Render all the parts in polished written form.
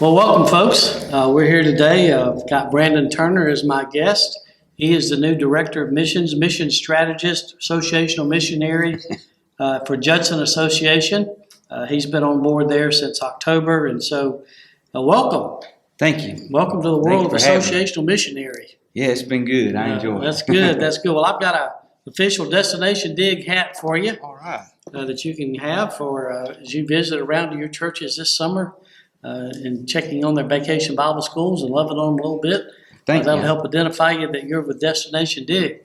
Well, welcome, folks. We're here today. I've got Brandon Turner as my guest. He is the new Director of Missions, Mission Strategist, Associational Missionary for Judson Association. He's been on board there since October, and so welcome. Thank you. Welcome to the world of Associational Missionary. Yeah, it's been good. I enjoy it. That's good. That's good. Well, I've got an official Destination Dig hat for you. All right. That you can have for as you visit around to your churches this summer. And checking on their vacation Bible schools and loving on them a little bit. That'll help identify you that you're with Destination Dig.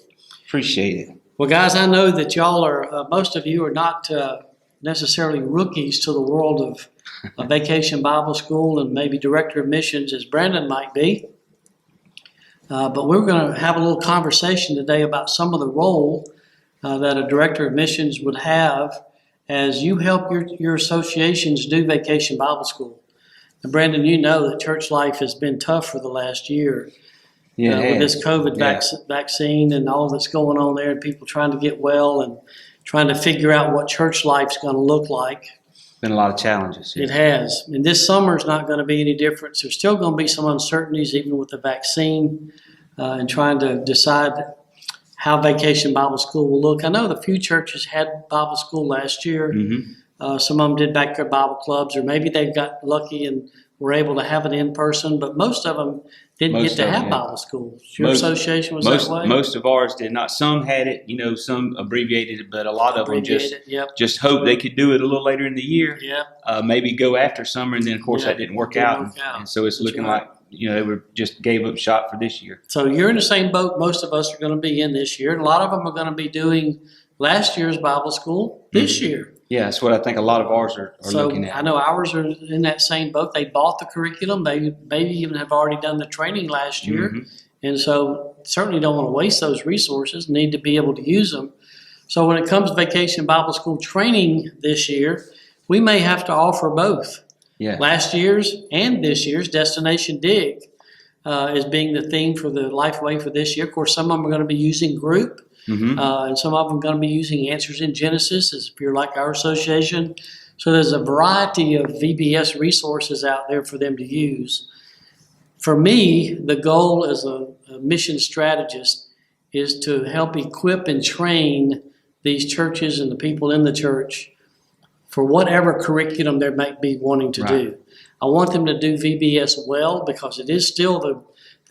Appreciate it. Well, guys, I know that y'all are, most of you are not necessarily rookies to the world of a vacation Bible school and maybe Director of Missions as Brandon might be. But we're going to have a little conversation today about some of the role that a Director of Missions would have as you help your associations do vacation Bible school. And Brandon, you know that church life has been tough for the last year with this COVID vaccine and all that's going on there, and people trying to get well and trying to figure out what church life's going to look like. Been a lot of challenges. Yeah. It has. And this summer is not going to be any different. There's still going to be some uncertainties, even with the vaccine, and trying to decide how Vacation Bible School will look. I know the few churches had Bible school last year. Mm-hmm. Some of them did backyard Bible clubs, or maybe they got lucky and were able to have it in person, but most of them didn't get to have Bible schools. Your association was that way? Most of ours did not. Some had it, some abbreviated it, but a lot of them just hoped they could do it a little later in the year. Maybe go after summer, and then, of course, that didn't work out. And so it's looking like, they were just gave up shot for this year. So you're in the same boat most of us are going to be in this year, and a lot of them are going to be doing last year's Bible school this year. Yeah, that's what I think a lot of ours are looking at. I know ours are in that same boat. They bought the curriculum. They maybe even have already done the training last year. Mm-hmm. And so certainly don't want to waste those resources, need to be able to use them. So when it comes to Vacation Bible School training this year, we may have to offer both. Yeah. Last year's and this year's Destination Dig is being the theme for the Lifeway for this year. Of course, some of them are going to be using group. Mm-hmm. And some of them are going to be using Answers in Genesis, as if you're like our association. So there's a variety of VBS resources out there for them to use. For me, the goal as a mission strategist is to help equip and train these churches and the people in the church for whatever curriculum they might be wanting to do. I want them to do VBS well, because it is still the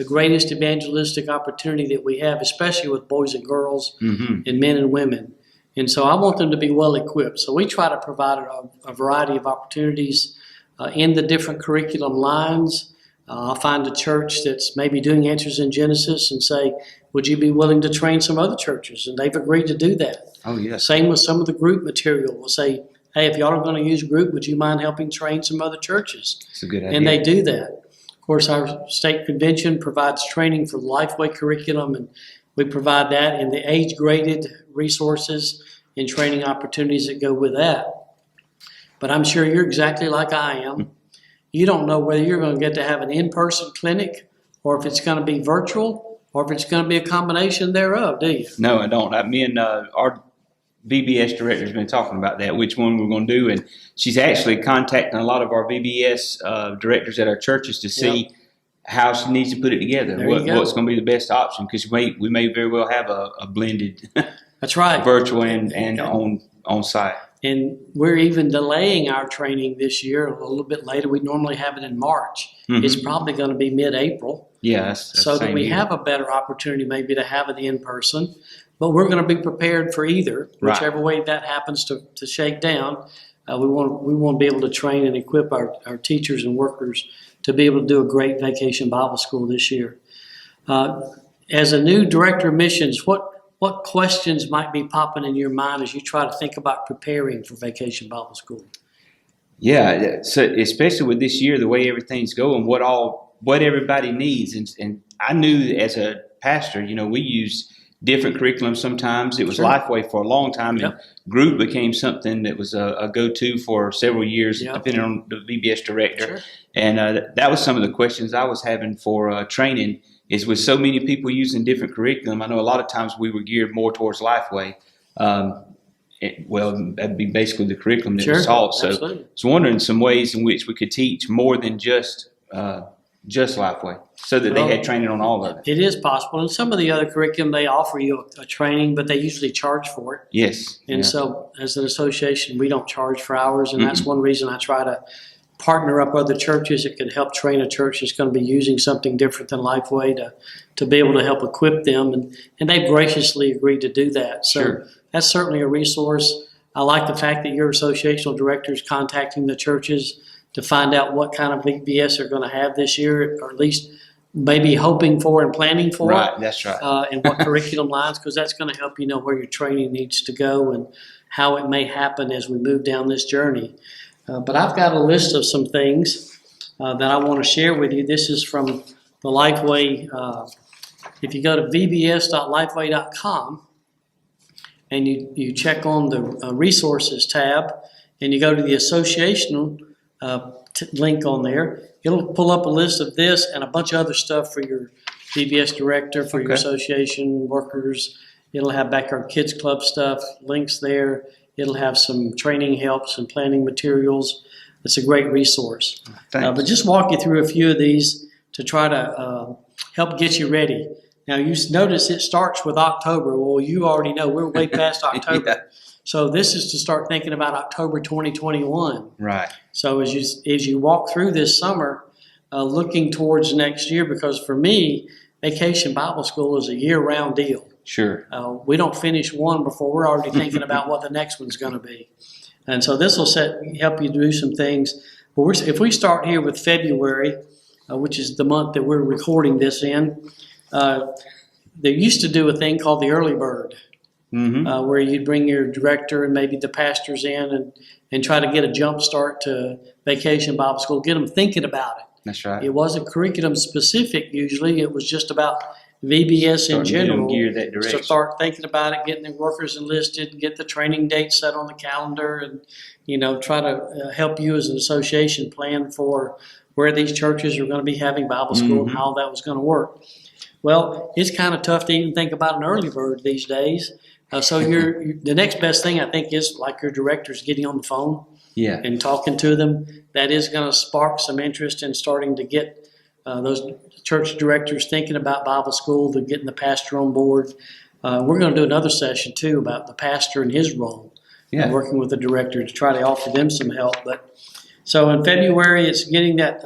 greatest evangelistic opportunity that we have, especially with boys and girls and men and women. And so I want them to be well equipped. So we try to provide a variety of opportunities in the different curriculum lines. I'll find a church that's maybe doing Answers in Genesis and say, would you be willing to train some other churches? And they've agreed to do that. Oh, yes. Same with some of the group material. We'll say, hey, if y'all are going to use group, would you mind helping train some other churches? It's a good idea. And they do that. Of course, our state convention provides training for the Lifeway curriculum, and we provide that in the age-graded resources and training opportunities that go with that. But I'm sure you're exactly like I am. You don't know whether you're going to get to have an in-person clinic, or if it's going to be virtual, or if it's going to be a combination thereof, do you? No, I don't. Me and our VBS director has been talking about that, which one we're going to do, and she's actually contacting a lot of our VBS directors at our churches to see how she needs to put it together, what's going to be the best option, because we may very well have a blended that's right, virtual and on site. And we're even delaying our training this year a little bit later. We normally have it in March. Mm-hmm. It's probably going to be mid-April. Yes, so that we have a better opportunity maybe to have it in person. But we're going to be prepared for either, whichever way that happens to shake down. We want to be able to train and equip our teachers and workers to be able to do a great Vacation Bible School this year. As a new Director of Missions, what questions might be popping in your mind as you try to think about preparing for Vacation Bible School? Yeah, so especially with this year, the way everything's going, what everybody needs. And I knew as a pastor, we used different curriculum sometimes. It was Lifeway for a long time, and group became something that was a go-to for several years, depending on the VBS director. And that was some of the questions I was having for training, is with so many people using different curriculum, I know a lot of times we were geared more towards Lifeway. That'd be basically the curriculum that was taught. So I was wondering some ways in which we could teach more than just just Lifeway, so that they had training on all of it. It is possible. And some of the other curriculum, they offer you a training, but they usually charge for it. Yes. And so as an association, we don't charge for hours. And that's one reason I try to partner up other churches that can help train a church that's going to be using something different than Lifeway to be able to help equip them. And they've graciously agreed to do that. So that's certainly a resource. I like the fact that your associational director is contacting the churches to find out what kind of VBS they're going to have this year, or at least maybe hoping for and planning for. Right, that's right. And what curriculum lines, because that's going to help you know where your training needs to go and how it may happen as we move down this journey. But I've got a list of some things that I want to share with you. This is from the Lifeway. If you go to vbs.lifeway.com and you check on the resources tab and you go to the associational link on there, it'll pull up a list of this and a bunch of other stuff for your VBS director, for your association workers. It'll have Backyard Kids Club stuff, links there. It'll have some training helps and planning materials. It's a great resource. But just walk you through a few of these to try to help get you ready. Now, you notice it starts with October. Well, you already know we're way past October. So this is to start thinking about October 2021. Right. So as you walk through this summer, looking towards next year, because for me, Vacation Bible School is a year-round deal. Sure. We don't finish one before we're already thinking about what the next one's going to be. And so this will help you do some things. But if we start here with February, which is the month that we're recording this in, they used to do a thing called the early bird, where you'd bring your director and maybe the pastors in and try to get a jump start to Vacation Bible School, get them thinking about it. That's right. It wasn't curriculum specific usually. It was just about VBS in general. Gear that direction. So start thinking about it, getting the workers enlisted, get the training date set on the calendar, and try to help you as an association plan for where these churches are going to be having Bible school and how that was going to work. Well, it's kind of tough to even think about an early bird these days. So the next best thing I think is like your directors getting on the phone and talking to them. That is going to spark some interest in starting to get those church directors thinking about Bible school, to getting the pastor on board. We're going to do another session too about the pastor and his role, and working with the director to try to offer them some help. So in February, it's getting that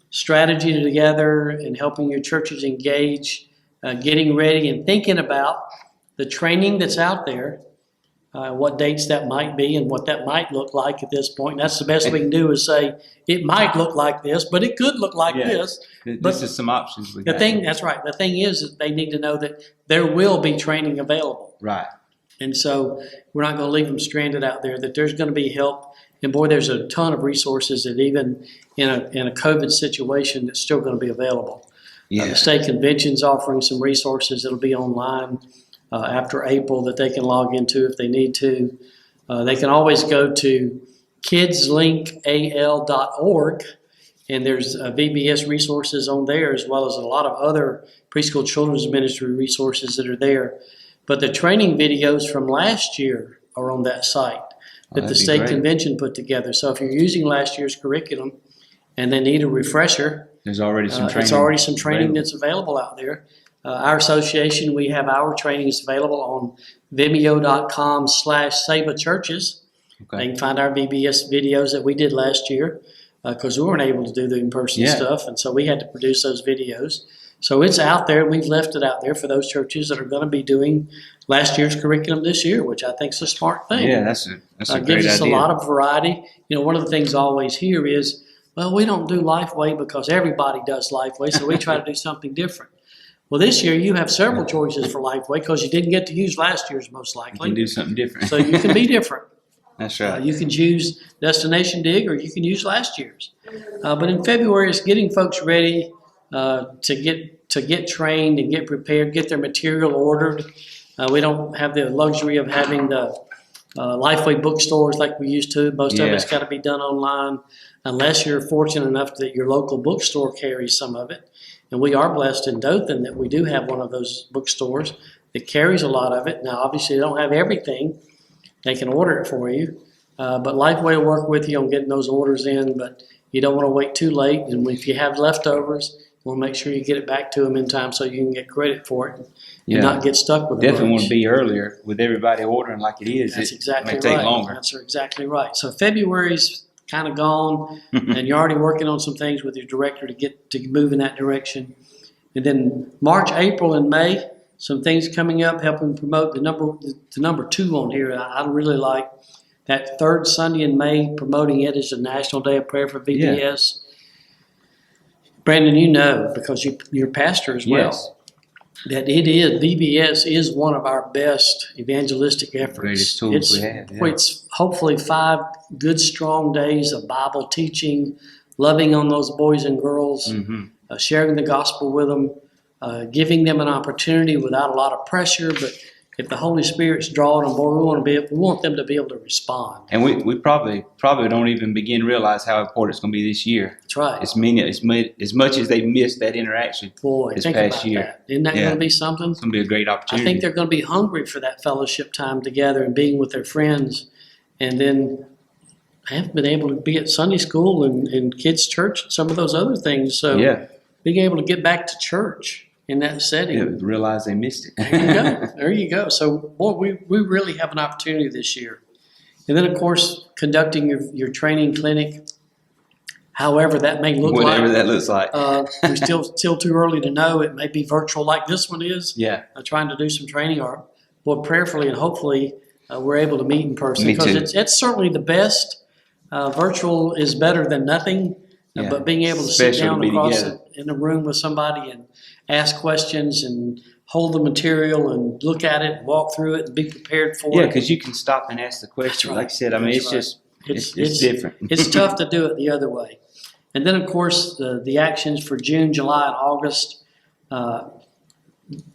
strategy together and helping your churches engage, getting ready and thinking about the training that's out there, what dates that might be and what that might look like at this point. And that's the best we can do is say, it might look like this, but it could look like this. This is some options we got. That's right. The thing is that they need to know that there will be training available. Right. And so we're not going to leave them stranded out there, that there's going to be help. And boy, there's a ton of resources that even in a COVID situation that's still going to be available. The state convention's offering some resources that'll be online after April that they can log into if they need to. They can always go to kidslinkal.org, and there's VBS resources on there, as well as a lot of other preschool children's ministry resources that are there. But the training videos from last year are on that site that the state convention put together. So if you're using last year's curriculum and they need a refresher, there's already some training. It's already some training that's available out there. Our association, we have our trainings available on vimeo.com/SabaChurches. They can find our VBS videos that we did last year because we weren't able to do the in-person stuff, and so we had to produce those videos. So it's out there. We've left it out there for those churches that are going to be doing last year's curriculum this year, which I think is a smart thing. Yeah, that's a great idea. Gives us a lot of variety. One of the things I always hear is, well, we don't do Lifeway because everybody does Lifeway, so we try to do something different. Well, this year you have several choices for Lifeway because you didn't get to use last year's most likely. You can do something different. So you can be different. That's right. You can choose Destination Dig or you can use last year's. But in February, it's getting folks ready to get trained and get prepared, get their material ordered. We don't have the luxury of having the Lifeway bookstores like we used to. Most of it's got to be done online unless you're fortunate enough that your local bookstore carries some of it. And we are blessed in Dothan that we do have one of those bookstores that carries a lot of it. Now, obviously, they don't have everything. They can order it for you. But Lifeway will work with you on getting those orders in. But You don't want to wait too late. And if you have leftovers, you want to make sure you get it back to them in time so you can get credit for it and not get stuck with it. Definitely want to be earlier with everybody ordering like it is. That's exactly may take right. longer. That's exactly right. So February's kind of gone, and you're already working on some things with your director to get to move in that direction. And then March, April, and May, some things coming up, helping promote the number 2 on here. I really like that third Sunday in May, promoting it as a National Day of Prayer for VBS. Brandon, you know, because you're pastor as well, Yes. that VBS is one of our best evangelistic efforts. Greatest tools we have. Yeah. It's hopefully 5 good, strong days of Bible teaching, loving on those boys and girls, sharing the gospel with them, giving them an opportunity without a lot of pressure. But if the Holy Spirit's drawing them, boy, we want them to be able to respond. And we probably don't even begin to realize how important it's going to be this year. That's right. As much as they missed that interaction this past year. That. Isn't that going to be something? It's going to be a great opportunity. I think they're going to be hungry for that fellowship time together and being with their friends. And then haven't been able to be at Sunday school and kids' church and some of those other things. So being able to get back to church in that setting. Yeah, realize they missed it. There you go. There you go. So, boy, we really have an opportunity this year. And then, of course, conducting your training clinic, however that may look Whatever that looks like. We're still too early to know. It may be virtual like this one is. Yeah. Trying to do some training, or prayerfully and hopefully we're able to meet in person. Me too. Because it's certainly the best. Virtual is better than nothing. Yeah. But being able to Special sit down to be across together. in a room with somebody and ask questions and hold the material and look at it and walk through it and be prepared for Yeah, it. because you can stop and ask the question. Right. Like I said, I mean, That's it's right. just it's different. It's tough to do it the other way. And then, of course, the actions for June, July, and August.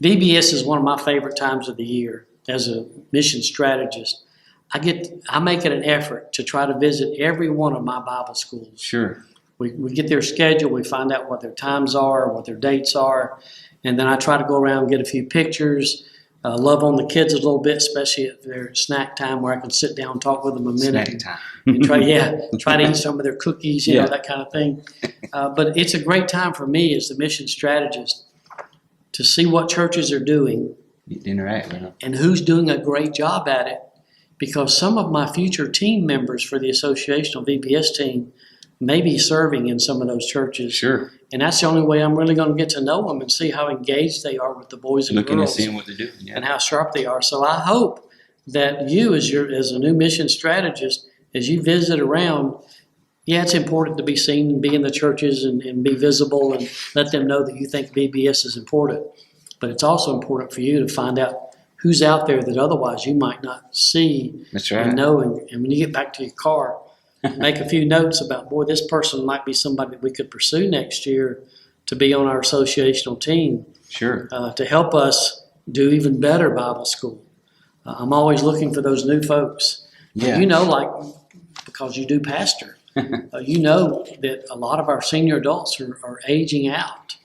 VBS is one of my favorite times of the year as a mission strategist. I make it an effort to try to visit every one of my Bible schools. Sure. We get their schedule, we find out what their times are, what their dates are, and then I try to go around and get a few pictures, love on the kids a little bit, especially at their snack time where I can sit down and talk with them a minute. Snack time. And try to eat some of their cookies, you know, that kind of thing. But it's a great time for me as the mission strategist to see what churches are doing Interact with them. and who's doing a great job at it, because some of my future team members for the associational VBS team may be serving in some of those churches. Sure. And that's the only way I'm really going to get to know them and see how engaged they are with the boys and Looking and girls seeing what they're doing. Yeah. and how sharp they are. So I hope that you, as a new mission strategist, as you visit around, it's important to be seen and be in the churches and be visible and let them know that you think VBS is important. But it's also important for you to find out who's out there that otherwise you might not see That's right. and know. And when you get back to your car, make a few notes about, boy, this person might be somebody that we could pursue next year to be on our associational team. Sure. To help us do even better Bible school. I'm always looking for those new folks. Yeah. You know, like, because you do pastor, you know that a lot of our senior adults are aging out.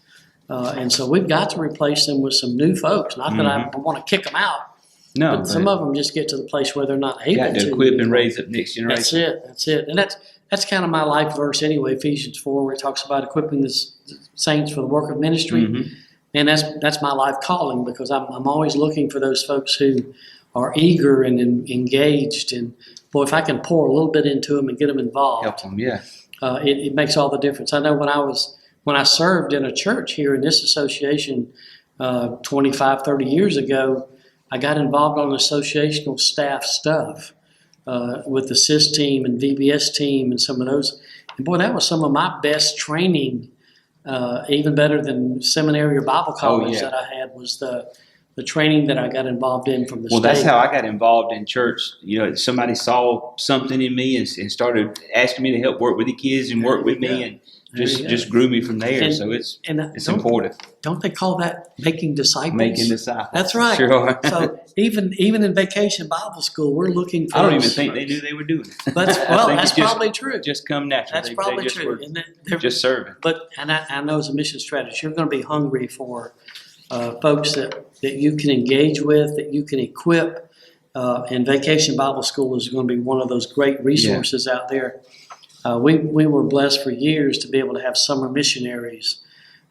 And so we've got to replace them with some new folks. Not that I want to kick them out, No, but some of them just get to the place where they're not able got to to. equip and raise up next generation. That's it. And that's kind of my life verse anyway, Ephesians 4, where it talks about equipping the saints for the work of ministry. Mhm. And that's my life calling, because I'm always looking for those folks who are eager and engaged. And boy, if I can pour a little bit into them and get them involved, Help them, yeah. it makes all the difference. I know when I served in a church here in this association 25, 30 years ago, I got involved on associational staff stuff with the SIS team and VBS team and some of those. And boy, that was some of my best training, even better than seminary or Bible college that I had, was the training that I got involved in from the state. Well, that's how I got involved in church. You know, somebody saw something in me and started asking me to help work with the kids and work with me, and just grew me from there. So it's important. Don't they call that making disciples? Making disciples. That's right. Sure. So even in Vacation Bible School, we're looking for. I don't even think they knew they were doing it. That's probably true. Just come natural. That's probably just true. were And they're just serving. But I know as a mission strategist, you're going to be hungry for folks that you can engage with, that you can equip. And Vacation Bible School is going to be one of those great resources out there. We were blessed for years to be able to have summer missionaries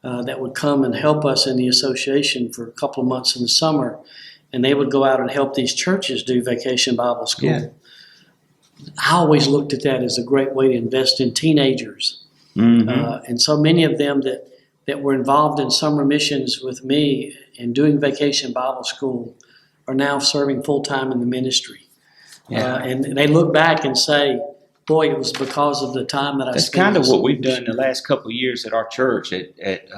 that would come and help us in the association for a couple of months in the summer, and they would go out and help these churches do Vacation Bible School. Yeah. I always looked at that as a great way to invest in teenagers. Mm-hmm. And so many of them that were involved in summer missions with me and doing Vacation Bible School are now serving full-time in the ministry. Yeah. And they look back and say, boy, it was because of the time that I That's spent. kind of what we've done the last couple of years at our church, at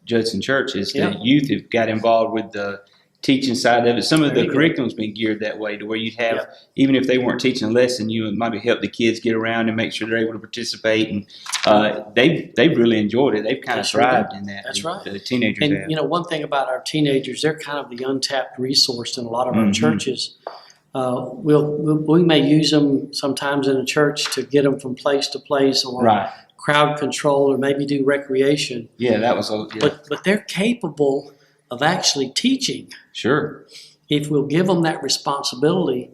Judson Church, is Yeah. the youth have got involved with the teaching side of it. Some of There the you go. curriculum's been geared that way to where you'd have, Yeah. even if they weren't teaching a lesson, you might help the kids get around and make sure they're able to participate. And they've really enjoyed it. They've kind of That's right. thrived in that. That's right. The teenagers And have. you know, one thing about our teenagers, they're kind of the untapped resource in a lot of our Mhm. churches. We may use them sometimes in a church to get them from place to place, or Right. crowd control, or maybe do recreation. Yeah, that was But they're capable of actually teaching sure. if we'll give them that responsibility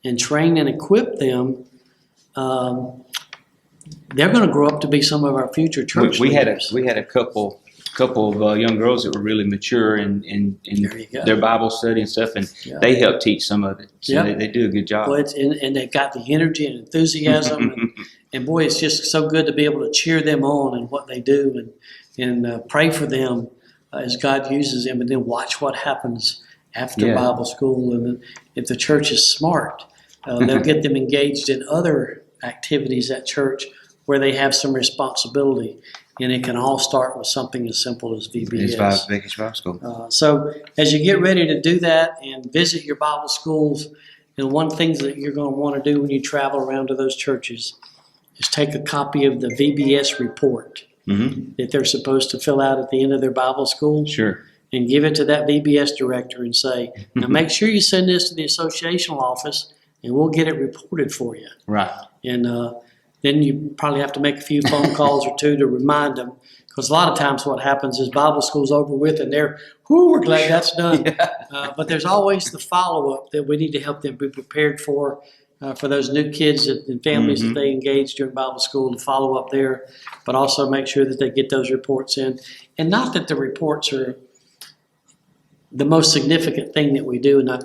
and train and equip them. They're going to grow up to be some of our future church We had leaders. a couple of young girls that were really mature in There you go. their Bible study and stuff, and Yeah. they help teach some of it. So Yeah. they do a good job. Boy, and they've got the energy and enthusiasm, and boy, it's just so good to be able to cheer them on in what they do, and pray for them as God uses them, and then watch what happens after Yeah. Bible school. And if the church is smart, they'll get them engaged in other activities at church where they have some responsibility, and it can all start with something as simple as VBS. It's Vacation Bible School. So as you get ready to do that and visit your Bible schools, and one thing that you're going to want to do when you travel around to those churches is take a copy of the VBS report Mm-hmm. that they're supposed to fill out at the end of their Bible school, Sure. and give it to that VBS director and say, now make sure you send this to the associational office and we'll get it reported for you. Right. And then you probably have to make a few phone calls or two to remind them, because a lot of times what happens is Bible school's over with and they're, whoo, we're glad that's done. Yeah. But there's always the follow-up that we need to help them be prepared for those new kids and families Mhm. that they engage during Bible school, to follow up there, but also make sure that they get those reports in. And not that the reports are the most significant thing that we do, and not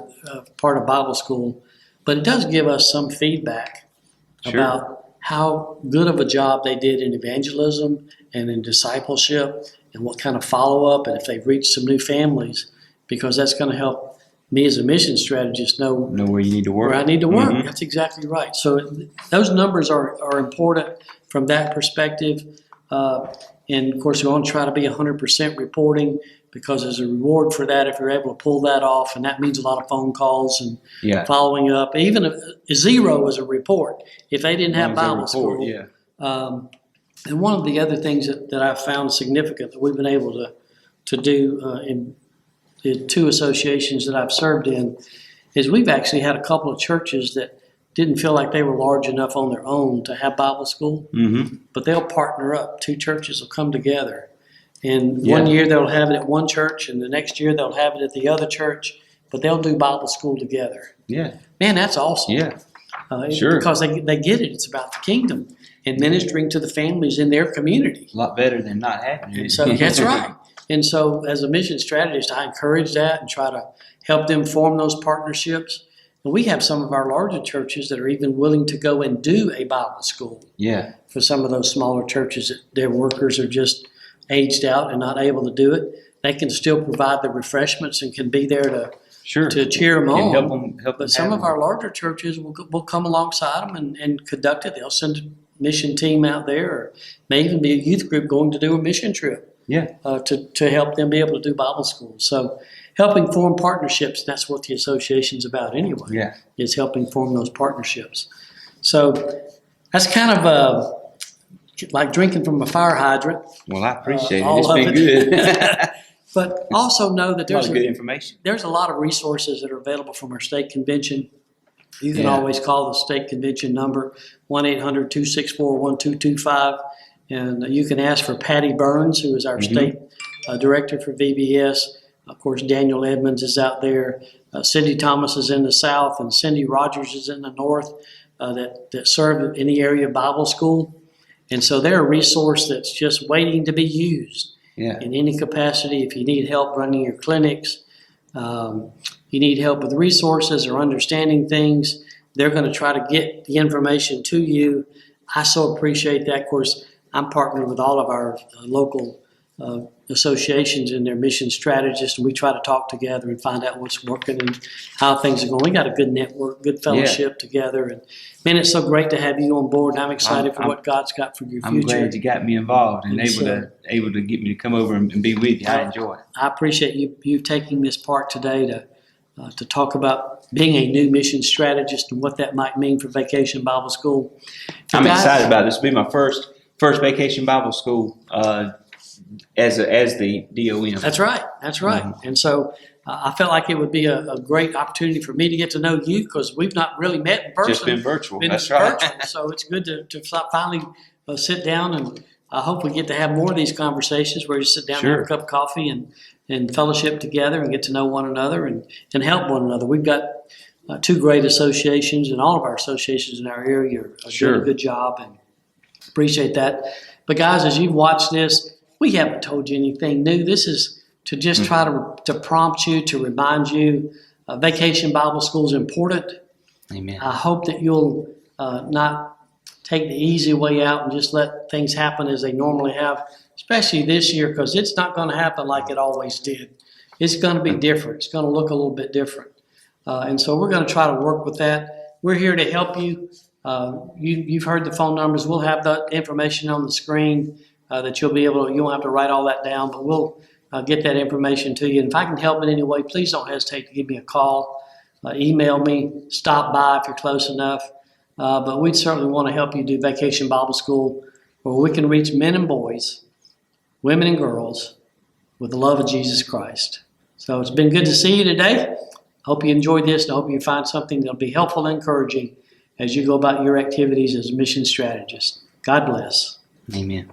part of Bible school, but it does give us some feedback Sure. about how good of a job they did in evangelism and in discipleship, and what kind of follow-up, and if they've reached some new families, because that's going to help me as a mission strategist know Know where you need to work. where I need to work. Mhm. That's exactly right. So those numbers are important from that perspective. And of course, we want to try to be 100% reporting, because there's a reward for that if you're able to pull that off, and that means a lot of phone calls and Yeah. following up. Even a zero is a report if they didn't have As long as they Bible school. report, Yeah. And one of the other things that I've found significant that we've been able to do in the two associations that I've served in is we've actually had a couple of churches that didn't feel like they were large enough on their own to have Bible school, Mm-hmm. but they'll partner up. Two churches will come together. And Yeah. one year they'll have it at one church, and the next year they'll have it at the other church, but they'll do Bible school together. Yeah. Man, that's awesome. Yeah. Sure. Because they get it. It's about the kingdom and ministering to the families in their community. A lot better than not having it. And so that's right. And so as a mission strategist, I encourage that and try to help them form those partnerships. And we have some of our larger churches that are even willing to go and do a Bible school Yeah. for some of those smaller churches that their workers are just aged out and not able to do it. They can still provide the refreshments and can be there Sure. to cheer them Can on. help them. But some of our larger churches will come alongside them and conduct it. They'll send a mission team out there, or may even be a youth group going to do a mission trip Yeah. to help them be able to do Bible school. So helping form partnerships, that's what the association's about anyway, Yeah. is helping form those partnerships. So that's kind of like drinking from a fire hydrant. Well, I appreciate it. all It's of been it. good. But also know that A lot of good information. there's a lot of resources that are available from our state convention. You can Yeah. always call the state convention number, 1-800-264-1225. And you can ask for Patty Burns, who is our Mhm. state director for VBS. Of course, Daniel Edmonds is out there. Cindy Thomas is in the south, and Cindy Rogers is in the north, that serve in the area of Bible school. And so they're a resource that's just waiting to be used Yeah. in any capacity. If you need help running your clinics, you need help with resources or understanding things, they're going to try to get the information to you. I so appreciate that. Of course, I'm partnered with all of our local associations and their mission strategists, and we try to talk together and find out what's working and how things are going. We got a good network, good fellowship together, and man, it's so great to have you on board. And I'm excited for what God's got for your future. I'm glad you got me involved and able to get me to come over and be with you. I enjoy it. I appreciate you taking this part today to talk about being a new mission strategist and what that might mean for Vacation Bible School. I'm excited about this. This will be my first Vacation Bible School as the DOM. That's right. Mm-hmm. And so I felt like it would be a great opportunity for me to get to know you because we've not really met in person. Just been virtual. That's right. So it's good to finally sit down, and I hope we get to have more of these conversations where you sit down and have a cup of coffee and fellowship together and get to know one another and help one another. We've got two great associations, and all of our associations in our area are doing a good job, and appreciate that. But guys, as you've watched this, we haven't told you anything new. This is to just try to prompt you, to remind you, Vacation Bible School is important. Amen. I hope that you'll not take the easy way out and just let things happen as they normally have, especially this year, because it's not going to happen like it always did. It's going to be different. It's going to look a little bit different. And so we're going to try to work with that. We're here to help you. You've heard the phone numbers. We'll have the information on the screen that you'll be able to, you won't have to write all that down, but we'll get that information to you. And if I can help in any way, please don't hesitate to give me a call, email me, stop by if you're close enough. But we'd certainly want to help you do Vacation Bible School where we can reach men and boys, women and girls with the love of Jesus Christ. So it's been good to see you today. Hope you enjoyed this, and I hope you find something that'll be helpful and encouraging as you go about your activities as a mission strategist. God bless. Amen.